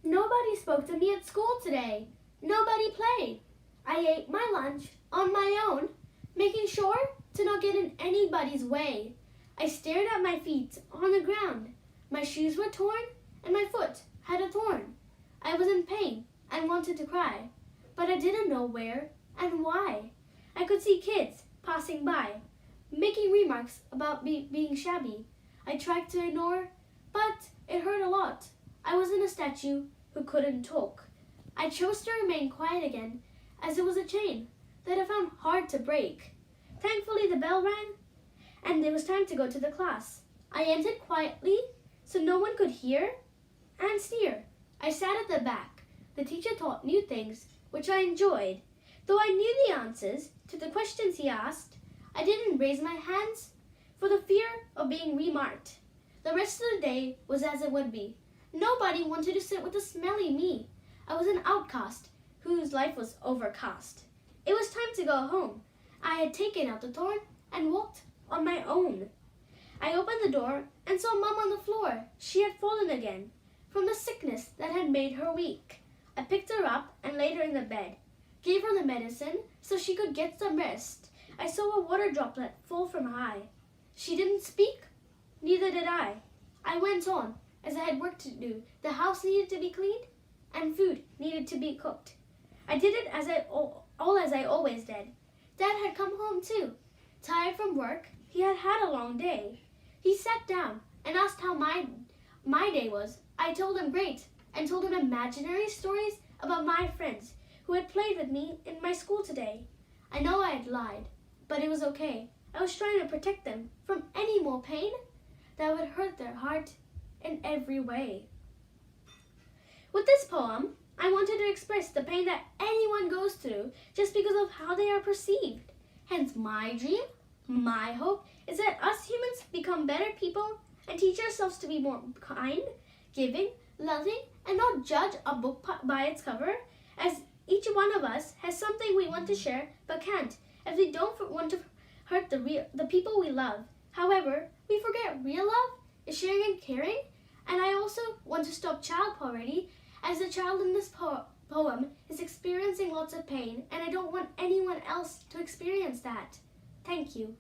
Nobody spoke to me at school today. Nobody played. I ate my lunch on my own, making sure to not get in anybody's way. I stared at my feet on the ground. My shoes were torn and my foot had a thorn. I was in pain and wanted to cry, but I didn't know where and why. I could see kids passing by, making remarks about me being shabby. I tried to ignore, but it hurt a lot. I wasn't a statue who couldn't talk. I chose to remain quiet again, as it was a chain that I found hard to break. Thankfully, the bell rang, and it was time to go to the class. I entered quietly, so no one could hear and steer. I sat at the back. The teacher taught new things, which I enjoyed. Though I knew the answers to the questions he asked, I didn't raise my hands for the fear of being remarked. The rest of the day was as it would be. Nobody wanted to sit with a smelly me. I was an outcast whose life was overcast. It was time to go home. I had taken out the thorn and walked on my own. I opened the door and saw Mum on the floor. She had fallen again from the sickness that had made her weak. I picked her up and laid her in the bed, gave her the medicine so she could get some rest. I saw a water droplet fall from high. She didn't speak, neither did I. I went on, as I had work to do. The house needed to be cleaned, and food needed to be cooked. I did it as I always did. Dad had come home too. Tired from work, he had had a long day. He sat down and asked how my day was. I told him great, and told him imaginary stories about my friends who had played with me in my school today. I know I had lied, but it was okay. I was trying to protect them from any more pain that would hurt their heart in every way. With this poem, I wanted to express the pain that anyone goes through just because of how they are perceived. Hence my dream, my hope, is that us humans become better people and teach ourselves to be more kind, giving, loving, and not judge a book by its cover, as each one of us has something we want to share but can't, as we don't want to hurt the people we love. However, we forget real love is sharing and caring, and I also want to stop child poverty, as the child in this poem is experiencing lots of pain, and I don't want anyone else to experience that. Thank you.